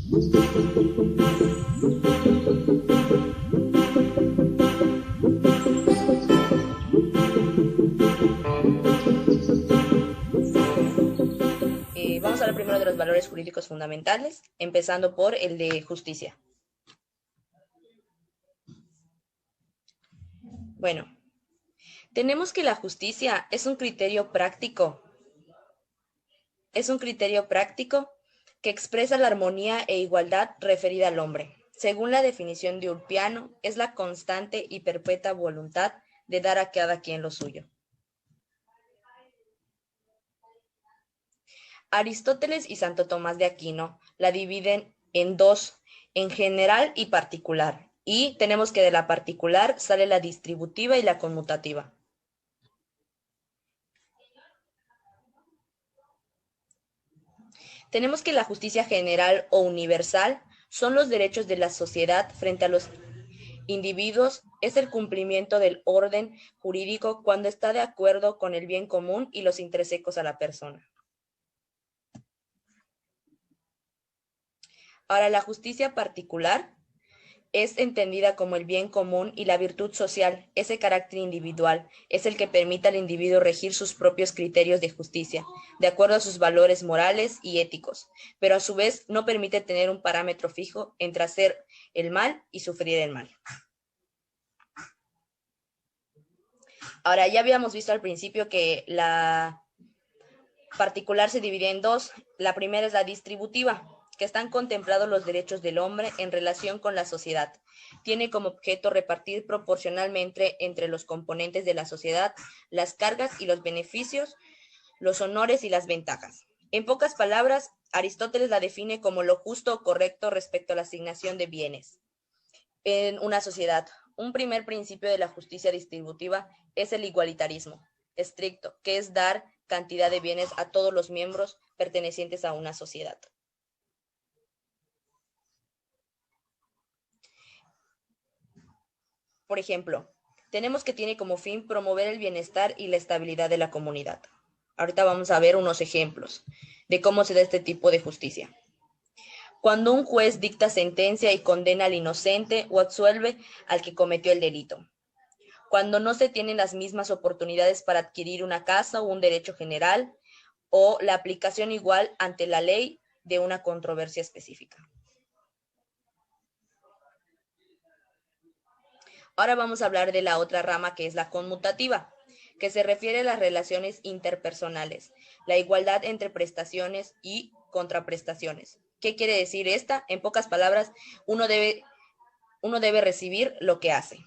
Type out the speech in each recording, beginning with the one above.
Vamos a hablar primero de los valores jurídicos fundamentales, empezando por el de justicia. Bueno, tenemos que la justicia es un criterio práctico. Es un criterio práctico que expresa la armonía e igualdad referida al hombre. Según la definición de Ulpiano, es la constante y perpetua voluntad de dar a cada quien lo suyo. Aristóteles y Santo Tomás de Aquino la dividen en dos, en general y particular. Y tenemos que de la particular sale la distributiva y la conmutativa. Tenemos que la justicia general o universal son los derechos de la sociedad frente a los individuos, es el cumplimiento del orden jurídico cuando está de acuerdo con el bien común y los intrínsecos a la persona. Ahora, la justicia particular es entendida como el bien común y la virtud social, ese carácter individual, es el que permite al individuo regir sus propios criterios de justicia, de acuerdo a sus valores morales y éticos, pero a su vez no permite tener un parámetro fijo entre hacer el mal y sufrir el mal. Ahora, ya habíamos visto al principio que la particular se divide en dos. La primera es la distributiva, que están contemplados los derechos del hombre en relación con la sociedad. Tiene como objeto repartir proporcionalmente entre los componentes de la sociedad las cargas y los beneficios, los honores y las ventajas. En pocas palabras, Aristóteles la define como lo justo o correcto respecto a la asignación de bienes en una sociedad. Un primer principio de la justicia distributiva es el igualitarismo estricto, que es dar cantidad de bienes a todos los miembros pertenecientes a una sociedad. Por ejemplo, tenemos que tiene como fin promover el bienestar y la estabilidad de la comunidad. Ahorita vamos a ver unos ejemplos de cómo se da este tipo de justicia. Cuando un juez dicta sentencia y condena al inocente o absuelve al que cometió el delito. Cuando no se tienen las mismas oportunidades para adquirir una casa o un derecho general, o la aplicación igual ante la ley de una controversia específica. Ahora vamos a hablar de la otra rama, que es la conmutativa, que se refiere a las relaciones interpersonales, la igualdad entre prestaciones y contraprestaciones. ¿Qué quiere decir esta? En pocas palabras, uno debe recibir lo que hace.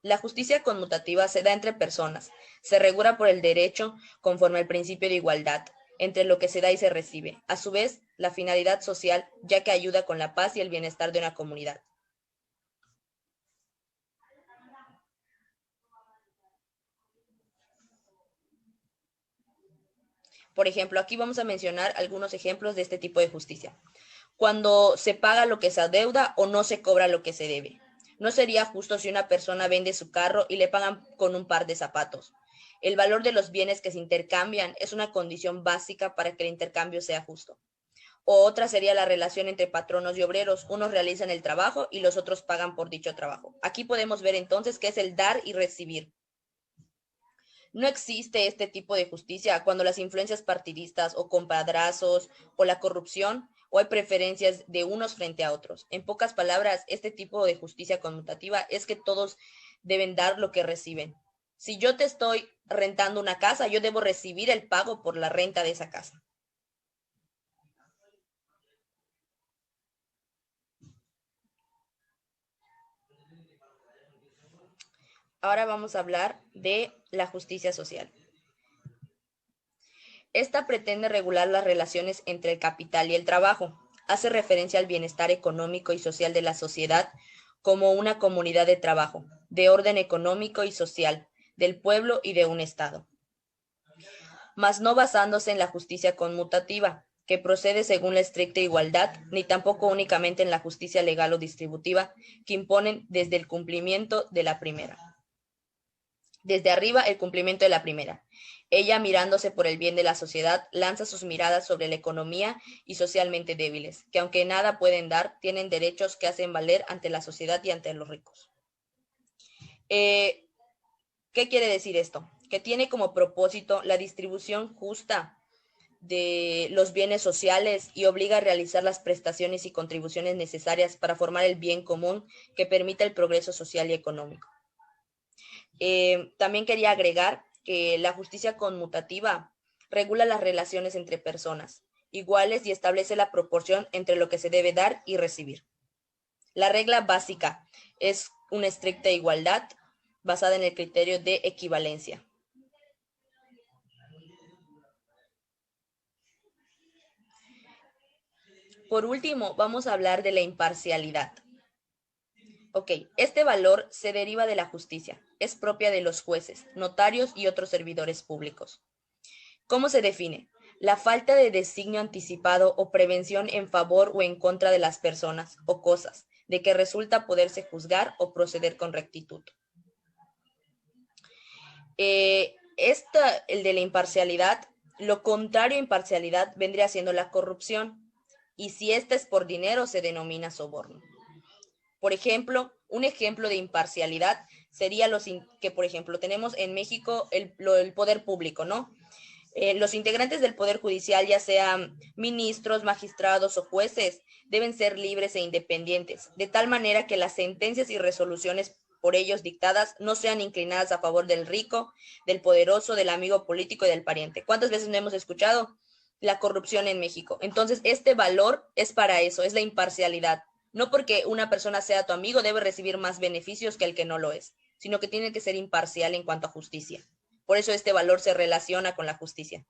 La justicia conmutativa se da entre personas, se regula por el derecho conforme al principio de igualdad entre lo que se da y se recibe. A su vez, la finalidad social, ya que ayuda con la paz y el bienestar de una comunidad. Por ejemplo, aquí vamos a mencionar algunos ejemplos de este tipo de justicia. Cuando se paga lo que se adeuda o no se cobra lo que se debe. No sería justo si una persona vende su carro y le pagan con un par de zapatos. El valor de los bienes que se intercambian es una condición básica para que el intercambio sea justo. O otra sería la relación entre patronos y obreros. Unos realizan el trabajo y los otros pagan por dicho trabajo. Aquí podemos ver entonces qué es el dar y recibir. No existe este tipo de justicia cuando las influencias partidistas o compadrazos o la corrupción o hay preferencias de unos frente a otros. En pocas palabras, este tipo de justicia conmutativa es que todos deben dar lo que reciben. Si yo te estoy rentando una casa, yo debo recibir el pago por la renta de esa casa. Ahora vamos a hablar de la justicia social. Esta pretende regular las relaciones entre el capital y el trabajo. Hace referencia al bienestar económico y social de la sociedad como una comunidad de trabajo, de orden económico y social, del pueblo y de un Estado. Mas no basándose en la justicia conmutativa, que procede según la estricta igualdad, ni tampoco únicamente en la justicia legal o distributiva, que imponen desde el cumplimiento de la primera. Desde arriba, el cumplimiento de la primera. Ella, mirándose por el bien de la sociedad, lanza sus miradas sobre la economía y socialmente débiles, que aunque nada pueden dar, tienen derechos que hacen valer ante la sociedad y ante los ricos. ¿Qué quiere decir esto? Que tiene como propósito la distribución justa de los bienes sociales y obliga a realizar las prestaciones y contribuciones necesarias para formar el bien común que permita el progreso social y económico. También quería agregar que la justicia conmutativa regula las relaciones entre personas iguales y establece la proporción entre lo que se debe dar y recibir. La regla básica es una estricta igualdad basada en el criterio de equivalencia. Por último, vamos a hablar de la imparcialidad. Ok, este valor se deriva de la justicia, es propia de los jueces, notarios y otros servidores públicos. ¿Cómo se define? La falta de designio anticipado o prevención en favor o en contra de las personas o cosas, de que resulta poderse juzgar o proceder con rectitud. El de la imparcialidad, lo contrario a imparcialidad vendría siendo la corrupción, y si esta es por dinero se denomina soborno. Por ejemplo, un ejemplo de imparcialidad sería que, por ejemplo, tenemos en México el poder público, ¿no? Los integrantes del Poder Judicial, ya sean ministros, magistrados o jueces, deben ser libres e independientes, de tal manera que las sentencias y resoluciones por ellos dictadas no sean inclinadas a favor del rico, del poderoso, del amigo político y del pariente. ¿Cuántas veces no hemos escuchado la corrupción en México? Entonces, este valor es para eso, es la imparcialidad. No porque una persona sea tu amigo debe recibir más beneficios que el que no lo es, sino que tiene que ser imparcial en cuanto a justicia. Por eso este valor se relaciona con la justicia.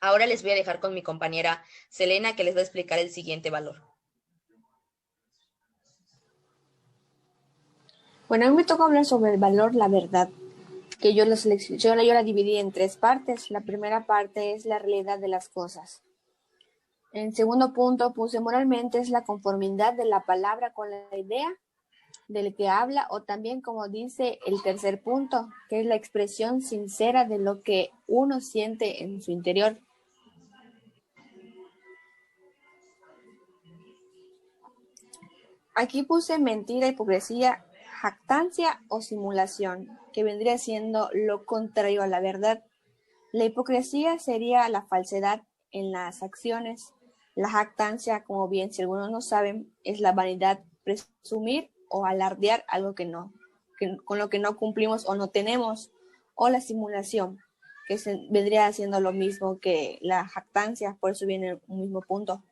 Ahora les voy a dejar con mi compañera Selena, que les va a explicar el siguiente valor. Bueno, a mí me toca hablar sobre el valor la verdad, que yo la dividí en tres partes. La primera parte es la realidad de las cosas. En segundo punto puse moralmente es la conformidad de la palabra con la idea del que habla, o también, como dice el tercer punto, que es la expresión sincera de lo que uno siente en su interior. Aquí puse mentira, hipocresía, jactancia o simulación, que vendría siendo lo contrario a la verdad. La hipocresía sería la falsedad en las acciones. La jactancia, como bien si algunos no saben, es la vanidad, presumir o alardear algo con lo que no cumplimos o no tenemos. O la simulación, que vendría haciendo lo mismo que la jactancia, por eso viene un mismo punto.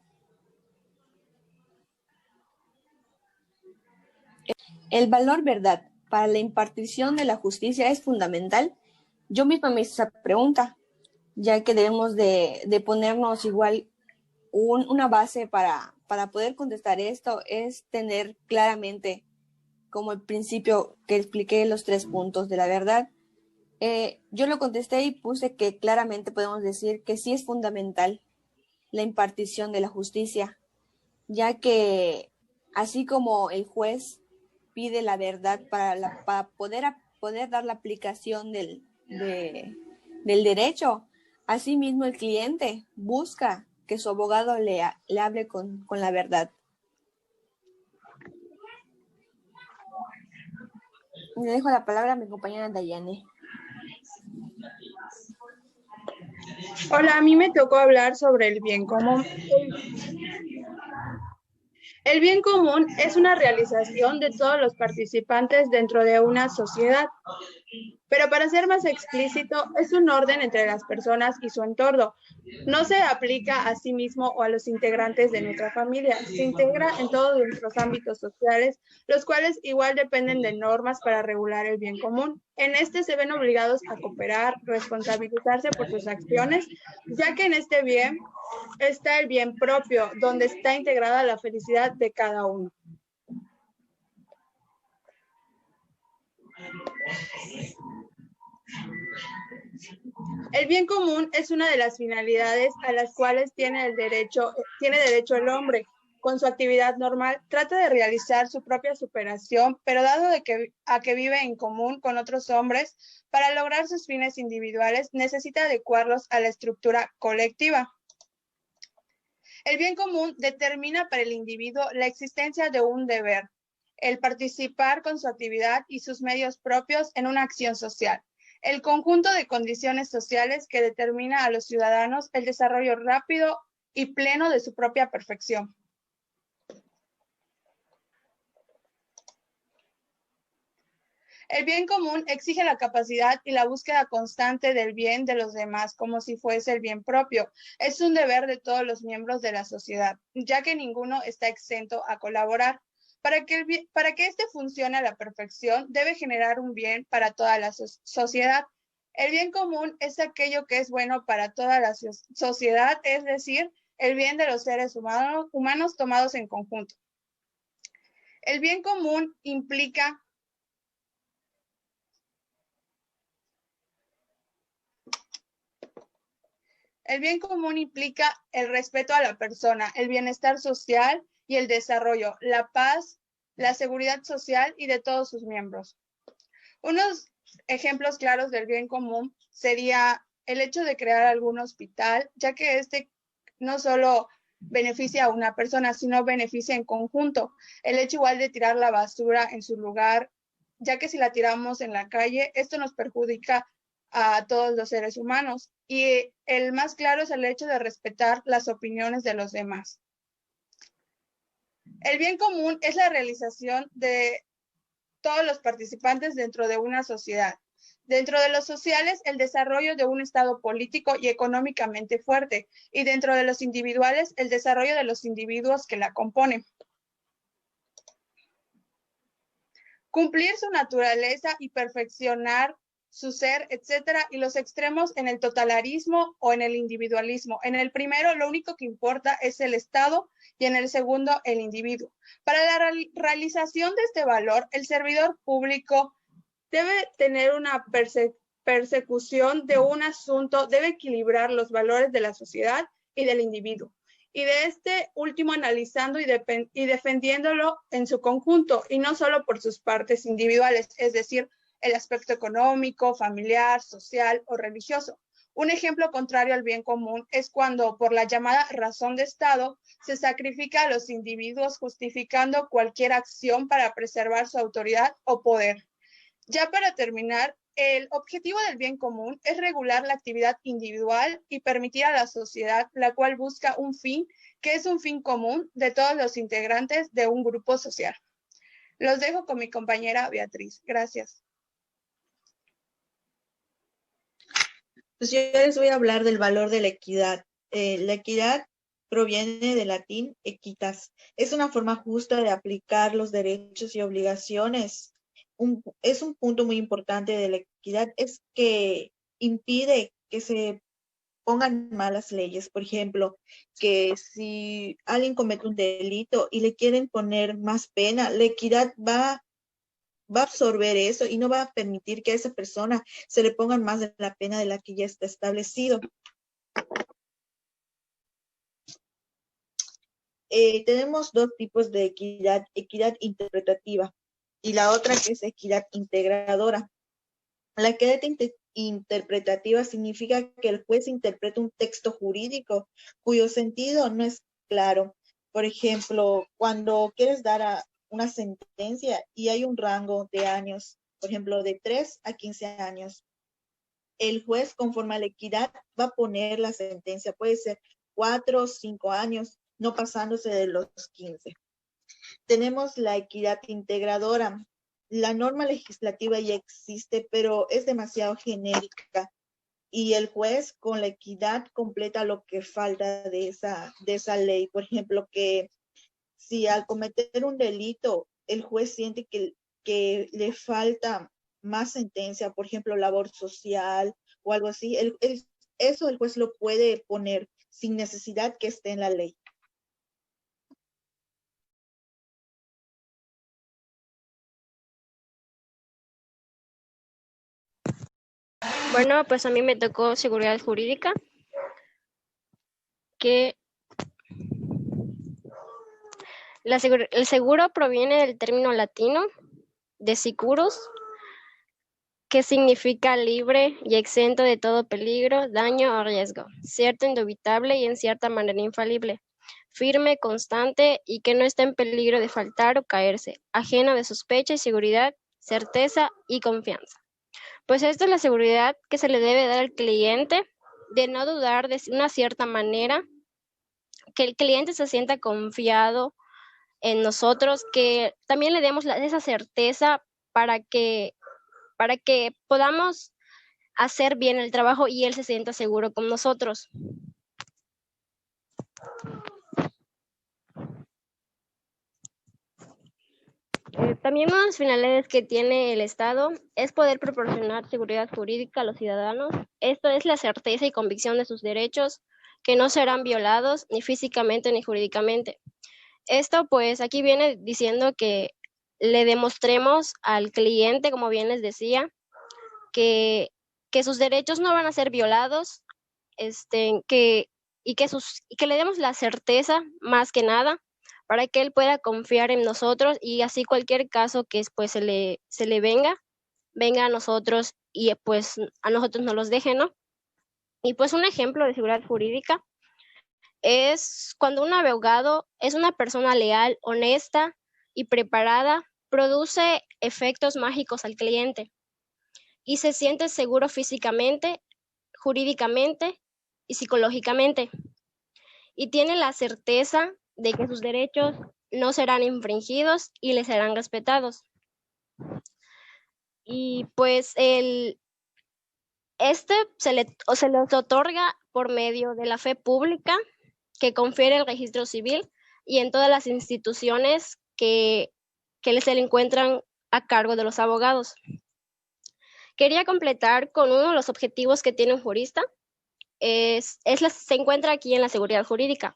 El valor verdad para la impartición de la justicia es fundamental. Yo misma me hice esa pregunta, ya que debemos de ponernos igual una base para poder contestar esto, es tener claramente como el principio que expliqué los 3 puntos de la verdad. Yo lo contesté y puse que claramente podemos decir que sí es fundamental la impartición de la justicia, ya que así como el juez pide la verdad para poder dar la aplicación del derecho, asimismo el cliente busca que su abogado le hable con la verdad. Le dejo la palabra a mi compañera Dayane. Hola, a mí me tocó hablar sobre el bien común. El bien común es una realización de todos los participantes dentro de una sociedad. Pero para ser más explícito, es un orden entre las personas y su entorno. No se aplica a sí mismo o a los integrantes de nuestra familia. Se integra en todos nuestros ámbitos sociales, los cuales igual dependen de normas para regular el bien común. En este se ven obligados a cooperar, responsabilizarse por sus acciones, ya que en este bien está el bien propio, donde está integrada la felicidad de cada uno. El bien común es una de las finalidades a las cuales tiene derecho el hombre. con su actividad normal, trata de realizar su propia superación, pero dado a que vive en común con otros hombres, para lograr sus fines individuales necesita adecuarlos a la estructura colectiva. El bien común determina para el individuo la existencia de un deber, el participar con su actividad y sus medios propios en una acción social, el conjunto de condiciones sociales que determina a los ciudadanos el desarrollo rápido y pleno de su propia perfección. El bien común exige la capacidad y la búsqueda constante del bien de los demás, como si fuese el bien propio. Es un deber de todos los miembros de la sociedad, ya que ninguno está exento a colaborar. Para que este funcione a la perfección, debe generar un bien para toda la sociedad. El bien común es aquello que es bueno para toda la sociedad, es decir, el bien de los seres humanos tomados en conjunto. El bien común implica el respeto a la persona, el bienestar social y el desarrollo, la paz, la seguridad social y de todos sus miembros. Unos ejemplos claros del bien común sería el hecho de crear algún hospital, ya que este no solo beneficia a una persona, sino beneficia en conjunto. El hecho igual de tirar la basura en su lugar, ya que si la tiramos en la calle, esto nos perjudica a todos los seres humanos. Y el más claro es el hecho de respetar las opiniones de los demás. El bien común es la realización de todos los participantes dentro de una sociedad. Dentro de los sociales, el desarrollo de un estado político y económicamente fuerte, y dentro de los individuales, el desarrollo de los individuos que la componen. Cumplir su naturaleza y perfeccionar su ser, etcétera, y los extremos en el totalitarismo o en el individualismo. En el primero, lo único que importa es el Estado y en el segundo, el individuo. Para la realización de este valor, el servidor público debe tener una persecución de un asunto, debe equilibrar los valores de la sociedad y del individuo, y de este último analizando y defendiéndolo en su conjunto, y no solo por sus partes individuales, es decir, el aspecto económico, familiar, social o religioso. Un ejemplo contrario al bien común es cuando, por la llamada razón de Estado, se sacrifica a los individuos justificando cualquier acción para preservar su autoridad o poder. Ya para terminar, el objetivo del bien común es regular la actividad individual y permitir a la sociedad, la cual busca un fin, que es un fin común de todos los integrantes de un grupo social. Los dejo con mi compañera Beatriz. Gracias. Pues yo les voy a hablar del valor de la equidad. La equidad proviene del latín equitas. Es una forma justa de aplicar los derechos y obligaciones. Es un punto muy importante de la equidad, es que impide que se pongan malas leyes. Por ejemplo, que si alguien comete un delito y le quieren poner más pena, la equidad va a absorber eso y no va a permitir que a esa persona se le ponga más de la pena de la que ya está establecido. Tenemos dos tipos de equidad: equidad interpretativa y la otra que es equidad integradora. La equidad interpretativa significa que el juez interpreta un texto jurídico cuyo sentido no es claro. Por ejemplo, cuando quieres dar una sentencia y hay un rango de años, por ejemplo, de 3 a 15 años, el juez, conforme a la equidad, va a poner la sentencia. Puede ser 4 o 5 años, no pasándose de los 15. Tenemos la equidad integradora. La norma legislativa ya existe, pero es demasiado genérica y el juez con la equidad completa lo que falta de esa ley. Por ejemplo, que si al cometer un delito el juez siente que le falta más sentencia, por ejemplo, labor social o algo así, eso el juez lo puede poner sin necesidad que esté en la ley. Bueno, pues a mí me tocó seguridad jurídica, que El seguro proviene del término latino de securus, que significa libre y exento de todo peligro, daño o riesgo, cierto, indubitable y en cierta manera infalible, firme, constante y que no está en peligro de faltar o caerse, ajeno de sospecha y seguridad, certeza y confianza. Pues esta es la seguridad que se le debe dar al cliente, de no dudar de una cierta manera, que el cliente se sienta confiado en nosotros, que también le demos esa certeza para que podamos hacer bien el trabajo y él se sienta seguro con nosotros. También una de las finalidades que tiene el Estado es poder proporcionar seguridad jurídica a los ciudadanos. Esto es la certeza y convicción de sus derechos, que no serán violados ni físicamente ni jurídicamente. Esto pues aquí viene diciendo que le demostremos al cliente, como bien les decía, que sus derechos no van a ser violados, y que le demos la certeza más que nada para que él pueda confiar en nosotros y así cualquier caso que pues se le venga a nosotros y pues a nosotros nos los dejen, ¿no? Y pues un ejemplo de seguridad jurídica es cuando un abogado es una persona leal, honesta y preparada, produce efectos mágicos al cliente y se siente seguro físicamente, jurídicamente y psicológicamente. Y tiene la certeza de que sus derechos no serán infringidos y les serán respetados. Y pues se les otorga por medio de la fe pública que confiere el registro civil y en todas las instituciones que se le encuentran a cargo de los abogados. Quería completar con uno de los objetivos que tiene un jurista, se encuentra aquí en la seguridad jurídica,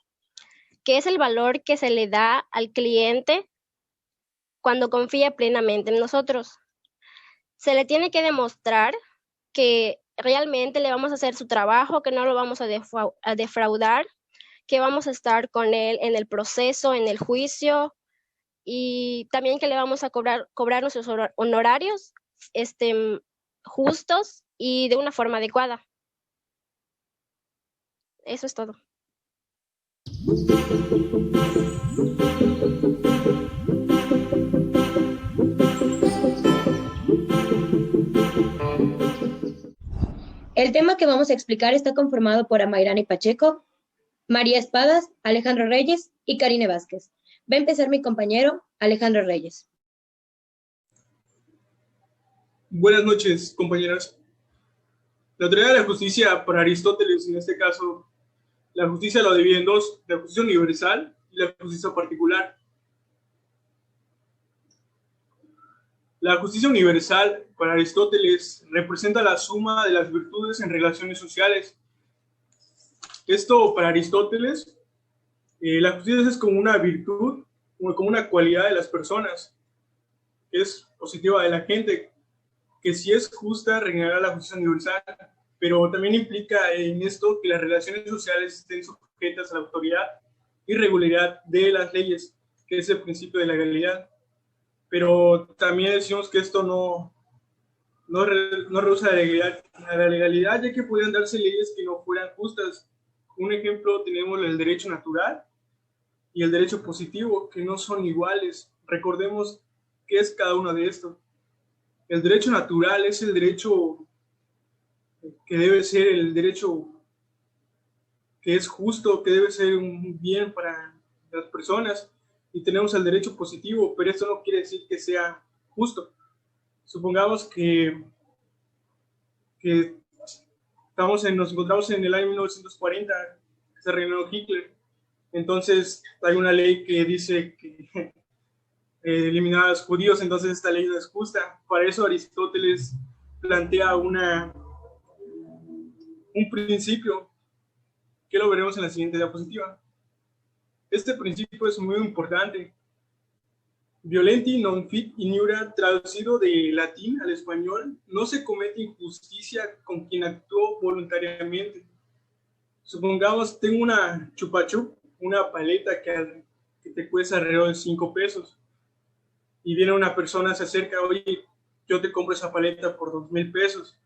que es el valor que se le da al cliente cuando confía plenamente en nosotros. Se le tiene que demostrar que realmente le vamos a hacer su trabajo, que no lo vamos a defraudar, que vamos a estar con él en el proceso, en el juicio, y también que le vamos a cobrar nuestros honorarios justos y de una forma adecuada. Eso es todo. El tema que vamos a explicar está conformado por Amairani Pacheco, María Espadas, Alejandro Reyes y Karine Vázquez. Va a empezar mi compañero Alejandro Reyes. Buenas noches, compañeras. La teoría de la justicia para Aristóteles, en este caso, la justicia lo divide en dos: la justicia universal y la justicia particular. La justicia universal para Aristóteles representa la suma de las virtudes en relaciones sociales. Esto para Aristóteles, la justicia es como una virtud, como una cualidad de las personas, es positiva de la gente, que si es justa reinará la justicia universal, pero también implica en esto que las relaciones sociales estén sujetas a la autoridad y regularidad de las leyes, que es el principio de la legalidad. Pero también decimos que esto no rehúsa la legalidad, ya que podrían darse leyes que no fueran justas. Un ejemplo tenemos el derecho natural y el derecho positivo, que no son iguales. Recordemos qué es cada uno de estos. El derecho natural es el derecho que debe ser el derecho que es justo, que debe ser un bien para las personas. Y tenemos el derecho positivo, pero esto no quiere decir que sea justo. Supongamos que nos encontramos en el año 1940, que se reinó Hitler. Entonces hay una ley que dice que eliminar a los judíos, entonces esta ley no es justa. Para eso Aristóteles plantea un principio que lo veremos en la siguiente diapositiva. Este principio es muy importante. Violenti non fit iniura, traducido de latín al español: no se comete injusticia con quien actuó voluntariamente. Supongamos, tengo una chupa chup, una paleta que que te cuesta alrededor de 5 pesos. Y viene una persona, se acerca, oye, yo te compro esa paleta por 2,000 pesos.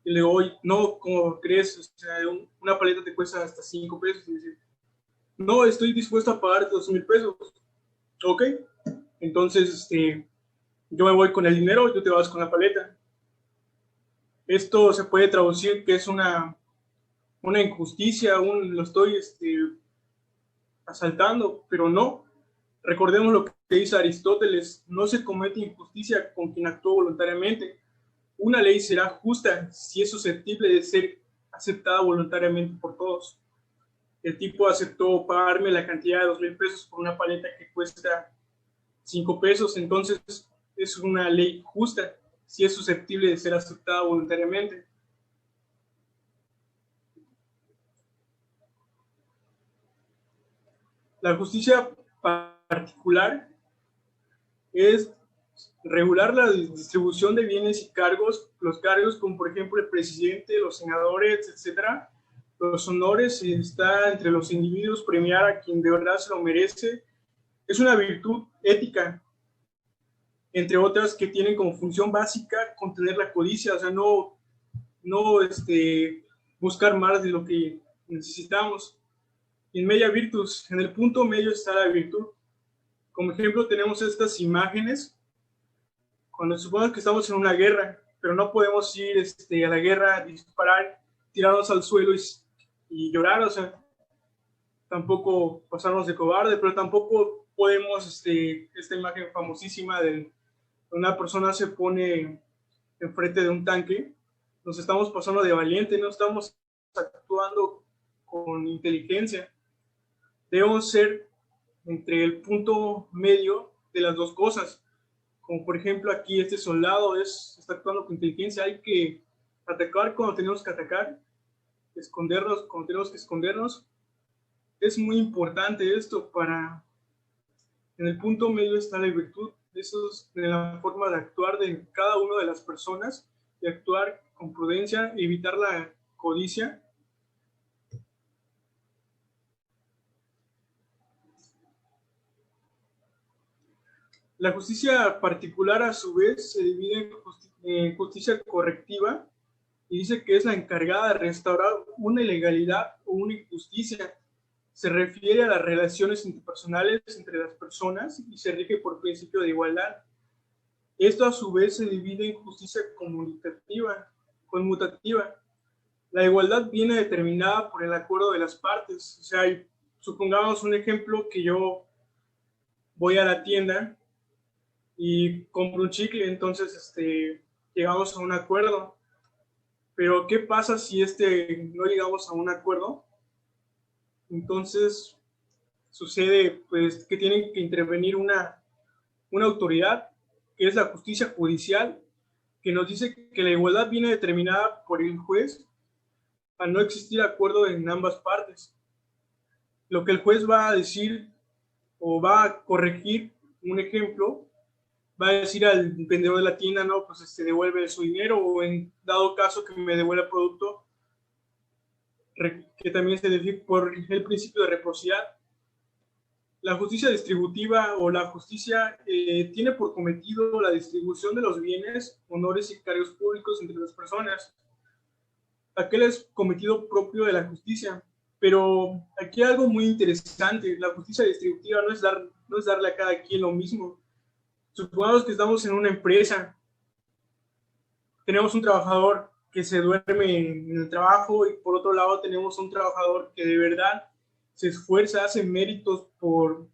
Y le digo, oye, no, ¿cómo crees? O sea, una paleta te cuesta hasta 5 pesos. Y me dice, no, estoy dispuesto a pagarte 2,000 pesos. Ok, entonces yo me voy con el dinero, tú te vas con la paleta. Esto se puede traducir que es una injusticia, lo estoy asaltando, pero no. Recordemos lo que dice Aristóteles, no se comete injusticia con quien actuó voluntariamente. Una ley será justa si es susceptible de ser aceptada voluntariamente por todos. El tipo aceptó pagarme la cantidad de 2,000 pesos por una paleta que cuesta 5 pesos, entonces es una ley justa si es susceptible de ser aceptada voluntariamente. La justicia particular es regular la distribución de bienes y cargos, los cargos como por ejemplo el presidente, los senadores, etcétera. Los honores está entre los individuos, premiar a quien de verdad se lo merece. Es una virtud ética, entre otras que tienen como función básica contener la codicia, o sea, no buscar más de lo que necesitamos. In media virtus, en el punto medio está la virtud. Como ejemplo tenemos estas imágenes, cuando supongamos que estamos en una guerra, pero no podemos ir a la guerra, disparar, tirarnos al suelo y llorar, o sea, tampoco pasarnos de cobarde, pero tampoco podemos, esta imagen famosísima de una persona se pone enfrente de un tanque, nos estamos pasando de valiente, no estamos actuando con inteligencia. Debemos ser entre el punto medio de las dos cosas. Como por ejemplo aquí este soldado está actuando con inteligencia. Hay que atacar cuando tenemos que atacar, escondernos cuando tenemos que escondernos. Es muy importante esto en el punto medio está la virtud. Eso es la forma de actuar de cada una de las personas, de actuar con prudencia, evitar la codicia. La justicia particular, a su vez, se divide en justicia correctiva y dice que es la encargada de restaurar una ilegalidad o una injusticia. Se refiere a las relaciones interpersonales entre las personas y se rige por principio de igualdad. Esto, a su vez, se divide en justicia conmutativa. La igualdad viene determinada por el acuerdo de las partes. O sea, supongamos un ejemplo que yo voy a la tienda y compro un chicle, entonces llegamos a un acuerdo. Pero ¿qué pasa si no llegamos a un acuerdo? Entonces sucede pues que tiene que intervenir una autoridad, que es la justicia judicial, que nos dice que la igualdad viene determinada por el juez al no existir acuerdo en ambas partes. Lo que el juez va a decir o va a corregir, un ejemplo, va a decir al vendedor de la tienda, no, pues devuelve su dinero, o en dado caso que me devuelva el producto, que también se define por el principio de reciprocidad. La justicia distributiva o la justicia tiene por cometido la distribución de los bienes, honores y cargos públicos entre las personas. Aquel es cometido propio de la justicia. Pero aquí hay algo muy interesante. La justicia distributiva no es darle a cada quien lo mismo. Supongamos que estamos en una empresa, tenemos un trabajador que se duerme en el trabajo y por otro lado tenemos un trabajador que de verdad se esfuerza, hace méritos por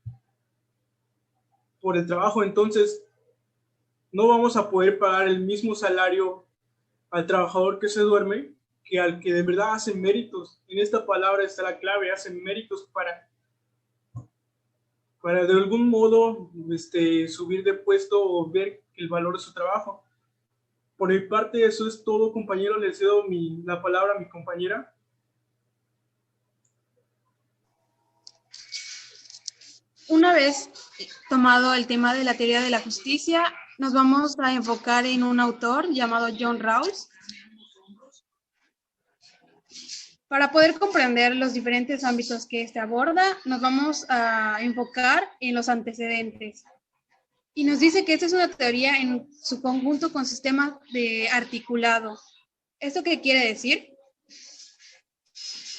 el trabajo. Entonces no vamos a poder pagar el mismo salario al trabajador que se duerme que al que de verdad hace méritos. En esta palabra está la clave, hace méritos para de algún modo subir de puesto o ver el valor de su trabajo. Por mi parte, eso es todo, compañero. Le cedo la palabra a mi compañera. Una vez tomado el tema de la teoría de la justicia, nos vamos a enfocar en un autor llamado John Rawls. Para poder comprender los diferentes ámbitos que este aborda, nos vamos a enfocar en los antecedentes. Y nos dice que esta es una teoría en su conjunto con sistemas de articulado. ¿Esto qué quiere decir?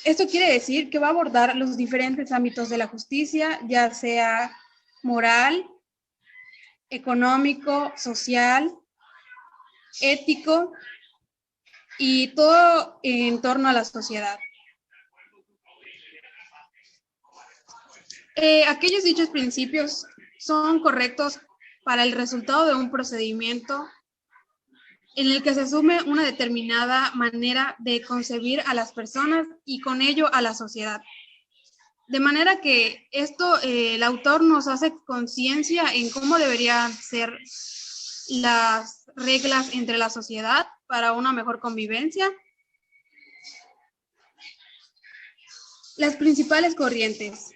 Esto quiere decir que va a abordar los diferentes ámbitos de la justicia, ya sea moral, económico, social, ético y todo en torno a la sociedad. Aquellos dichos principios son correctos para el resultado de un procedimiento en el que se asume una determinada manera de concebir a las personas y con ello a la sociedad. De manera que esto, el autor nos hace conciencia en cómo deberían ser las reglas entre la sociedad para una mejor convivencia. Las principales corrientes.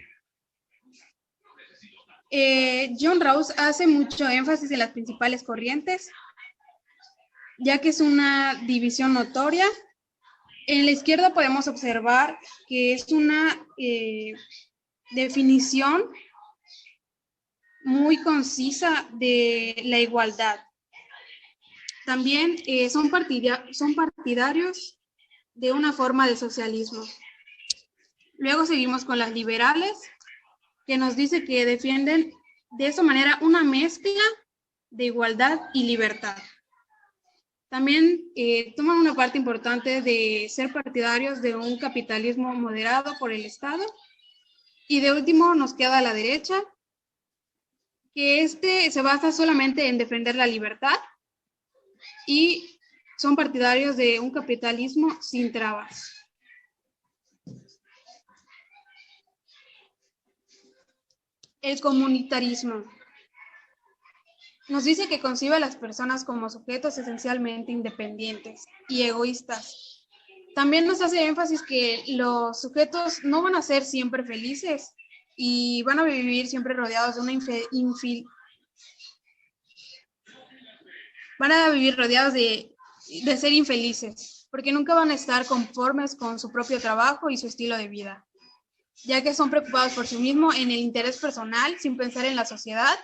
John Rawls hace mucho énfasis en las principales corrientes, ya que es una división notoria. En la izquierda podemos observar que es una definición muy concisa de la igualdad. También son partidarios de una forma de socialismo. Luego seguimos con las liberales, que nos dice que defienden de esa manera una mezcla de igualdad y libertad. También toman una parte importante de ser partidarios de un capitalismo moderado por el Estado. Y de último nos queda a la derecha, que se basa solamente en defender la libertad y son partidarios de un capitalismo sin trabas. El comunitarismo nos dice que concibe a las personas como sujetos esencialmente independientes y egoístas. También nos hace énfasis que los sujetos no van a ser siempre felices y van a vivir siempre rodeados de una van a vivir rodeados de ser infelices, porque nunca van a estar conformes con su propio trabajo y su estilo de vida, ya que son preocupados por sí mismos en el interés personal sin pensar en la sociedad.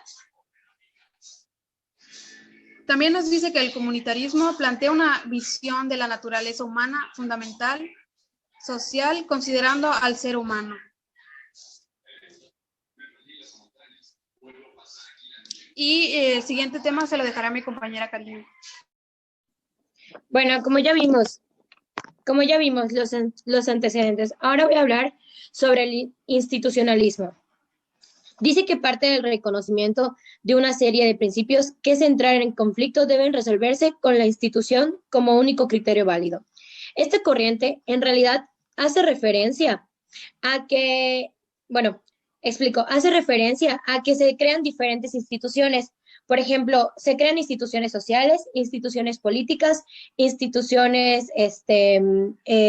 También nos dice que el comunitarismo plantea una visión de la naturaleza humana fundamental, social, considerando al ser humano. Y el siguiente tema se lo dejará a mi compañera Karina. Bueno, como ya vimos los antecedentes, ahora voy a hablar sobre el institucionalismo. Dice que parte del reconocimiento de una serie de principios que se entrar en conflicto deben resolverse con la institución como único criterio válido. Esta corriente en realidad hace referencia a que, hace referencia a que se crean diferentes instituciones. Por ejemplo, se crean instituciones sociales, instituciones políticas, instituciones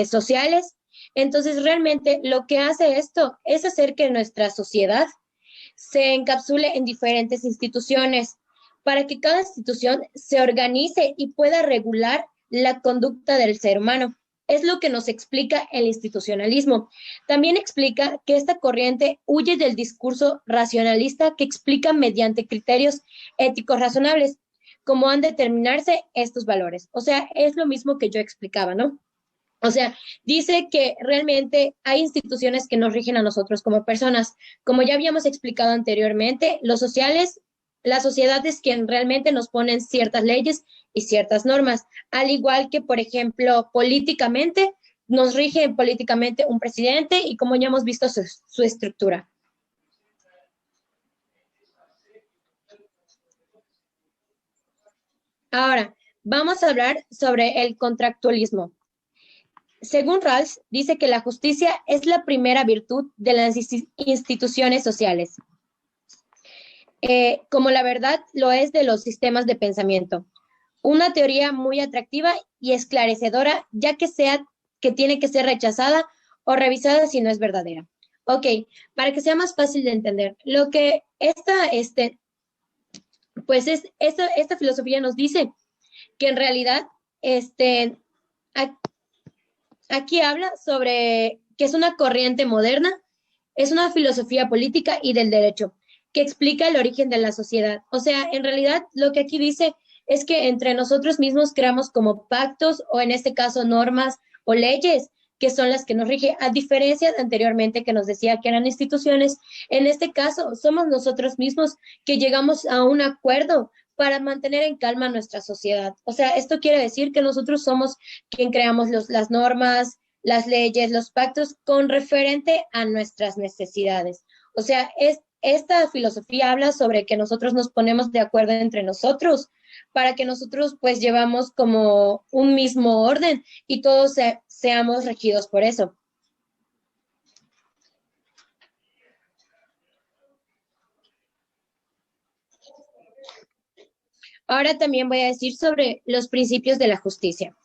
sociales. Entonces, realmente lo que hace esto es hacer que nuestra sociedad se encapsule en diferentes instituciones para que cada institución se organice y pueda regular la conducta del ser humano. Es lo que nos explica el institucionalismo. También explica que esta corriente huye del discurso racionalista que explica mediante criterios éticos razonables cómo han de determinarse estos valores. O sea, es lo mismo que yo explicaba, ¿no? O sea, dice que realmente hay instituciones que nos rigen a nosotros como personas. Como ya habíamos explicado anteriormente, los sociales, las sociedades que realmente nos ponen ciertas leyes y ciertas normas, al igual que, por ejemplo, políticamente, nos rige políticamente un presidente y como ya hemos visto su estructura. Ahora, vamos a hablar sobre el contractualismo. Según Rawls, dice que la justicia es la primera virtud de las instituciones sociales, como la verdad lo es de los sistemas de pensamiento. Una teoría muy atractiva y esclarecedora, ya que tiene que ser rechazada o revisada si no es verdadera. Ok, para que sea más fácil de entender, lo que esta filosofía nos dice que en realidad aquí habla sobre que es una corriente moderna, es una filosofía política y del derecho que explica el origen de la sociedad. O sea, en realidad lo que aquí dice es que entre nosotros mismos creamos como pactos o en este caso normas o leyes que son las que nos rigen, a diferencia de anteriormente que nos decía que eran instituciones. En este caso, somos nosotros mismos que llegamos a un acuerdo para mantener en calma nuestra sociedad. O sea, esto quiere decir que nosotros somos quien creamos las normas, las leyes, los pactos con referente a nuestras necesidades. O sea, esta filosofía habla sobre que nosotros nos ponemos de acuerdo entre nosotros para que nosotros pues llevamos como un mismo orden y todos seamos regidos por eso. Ahora también voy a decir sobre los principios de la justicia.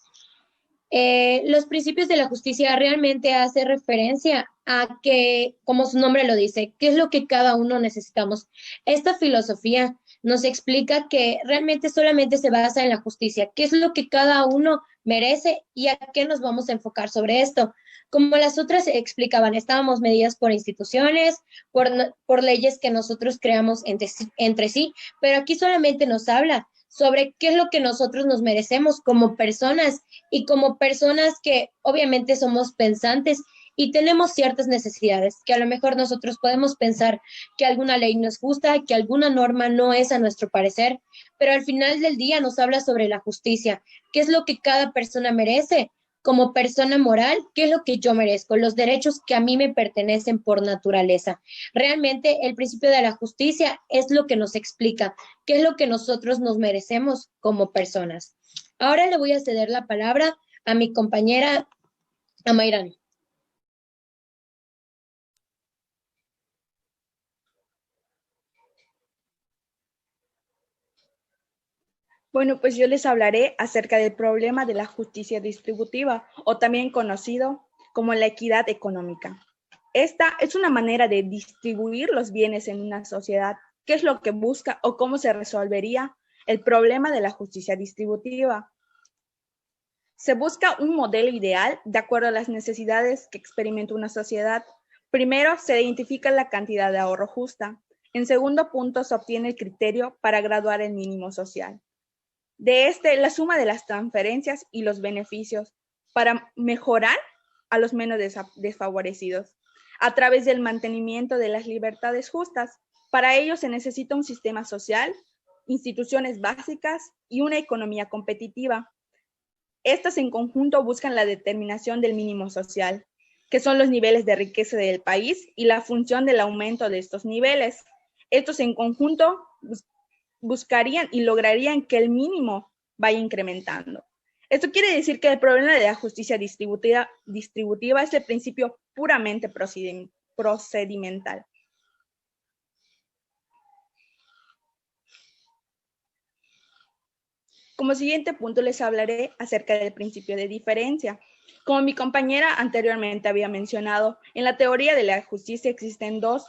Los principios de la justicia realmente hace referencia a que, como su nombre lo dice, qué es lo que cada uno necesitamos. Esta filosofía nos explica que realmente solamente se basa en la justicia, qué es lo que cada uno merece y a qué nos vamos a enfocar sobre esto. Como las otras explicaban, estábamos medidas por instituciones, por leyes que nosotros creamos entre sí, pero aquí solamente nos habla sobre qué es lo que nosotros nos merecemos como personas y como personas que obviamente somos pensantes y tenemos ciertas necesidades, que a lo mejor nosotros podemos pensar que alguna ley no es justa, que alguna norma no es a nuestro parecer, pero al final del día nos habla sobre la justicia, qué es lo que cada persona merece como persona moral, qué es lo que yo merezco, los derechos que a mí me pertenecen por naturaleza. Realmente el principio de la justicia es lo que nos explica qué es lo que nosotros nos merecemos como personas. Ahora le voy a ceder la palabra a mi compañera Amairani. Bueno, pues yo les hablaré acerca del problema de la justicia distributiva, o también conocido como la equidad económica. Esta es una manera de distribuir los bienes en una sociedad. ¿Qué es lo que busca o cómo se resolvería el problema de la justicia distributiva? Se busca un modelo ideal de acuerdo a las necesidades que experimenta una sociedad. Primero, se identifica la cantidad de ahorro justa. En segundo punto, se obtiene el criterio para graduar el mínimo social. De la suma de las transferencias y los beneficios para mejorar a los menos desfavorecidos a través del mantenimiento de las libertades justas. Para ello se necesita un sistema social, instituciones básicas y una economía competitiva. Estas en conjunto buscan la determinación del mínimo social, que son los niveles de riqueza del país y la función del aumento de estos niveles. Estos en conjunto buscarían y lograrían que el mínimo vaya incrementando. Esto quiere decir que el problema de la justicia distributiva es el principio puramente procedimental. Como siguiente punto les hablaré acerca del principio de diferencia. Como mi compañera anteriormente había mencionado, en la teoría de la justicia existen dos: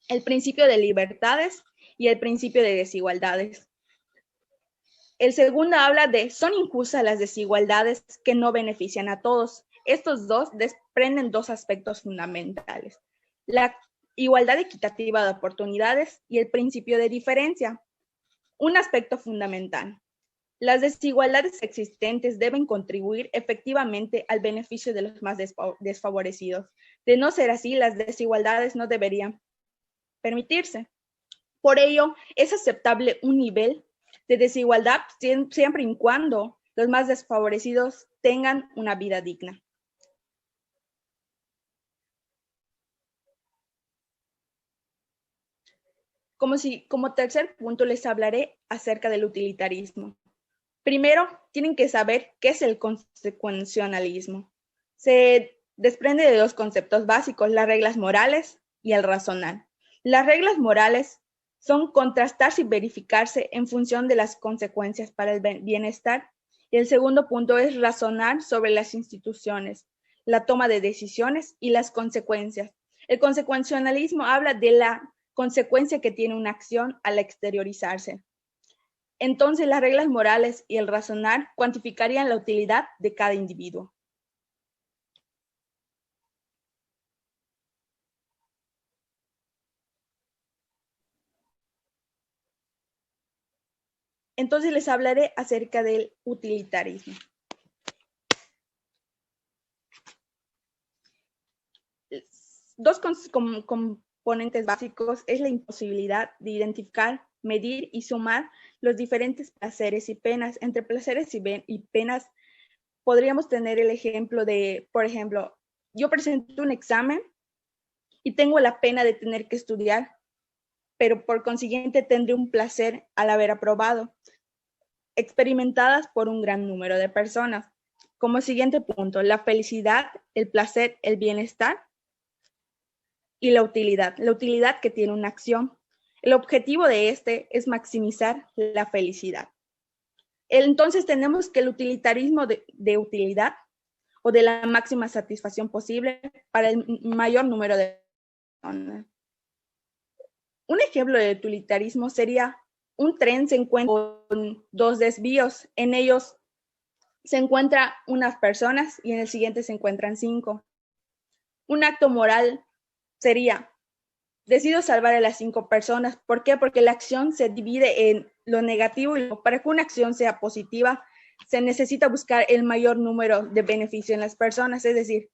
el principio de libertades y el principio de desigualdades. El segundo habla de: son injustas las desigualdades que no benefician a todos. Estos dos desprenden dos aspectos fundamentales: la igualdad equitativa de oportunidades y el principio de diferencia. Un aspecto fundamental: las desigualdades existentes deben contribuir efectivamente al beneficio de los más desfavorecidos. De no ser así, las desigualdades no deberían permitirse. Por ello, es aceptable un nivel de desigualdad siempre y cuando los más desfavorecidos tengan una vida digna. Como tercer punto les hablaré acerca del utilitarismo. Primero, tienen que saber qué es el consecuencialismo. Se desprende de dos conceptos básicos: las reglas morales y el razonar. Las reglas morales son contrastarse y verificarse en función de las consecuencias para el bienestar. Y el segundo punto es razonar sobre las instituciones, la toma de decisiones y las consecuencias. El consecuencialismo habla de la consecuencia que tiene una acción al exteriorizarse. Entonces, las reglas morales y el razonar cuantificarían la utilidad de cada individuo. Entonces les hablaré acerca del utilitarismo. Dos componentes básicos es la imposibilidad de identificar, medir y sumar los diferentes placeres y penas. Entre placeres y penas podríamos tener el ejemplo de, por ejemplo, yo presento un examen y tengo la pena de tener que estudiar, pero por consiguiente tendré un placer al haber aprobado, experimentadas por un gran número de personas. Como siguiente punto, la felicidad, el placer, el bienestar y la utilidad que tiene una acción. El objetivo de este es maximizar la felicidad. Entonces tenemos que el utilitarismo de utilidad o de la máxima satisfacción posible para el mayor número de personas. Un ejemplo de utilitarismo sería un tren se encuentra con dos desvíos. En ellos se encuentran unas personas y en el siguiente se encuentran 5. Un acto moral sería, decido salvar a las 5 personas. ¿Por qué? Porque la acción se divide en lo negativo y para que una acción sea positiva, se necesita buscar el mayor número de beneficio en las personas. Es decir,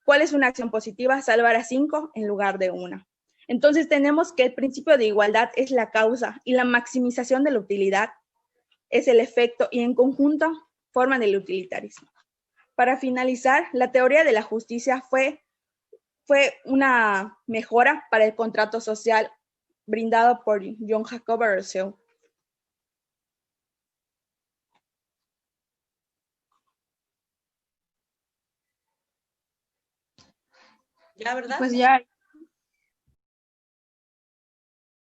¿cuál es una acción positiva? Salvar a 5 en lugar de 1. Entonces tenemos que el principio de igualdad es la causa y la maximización de la utilidad es el efecto y en conjunto forman el utilitarismo. Para finalizar, la teoría de la justicia fue una mejora para el contrato social brindado por John Jacob Rousseau. Ya, ¿verdad? Pues ya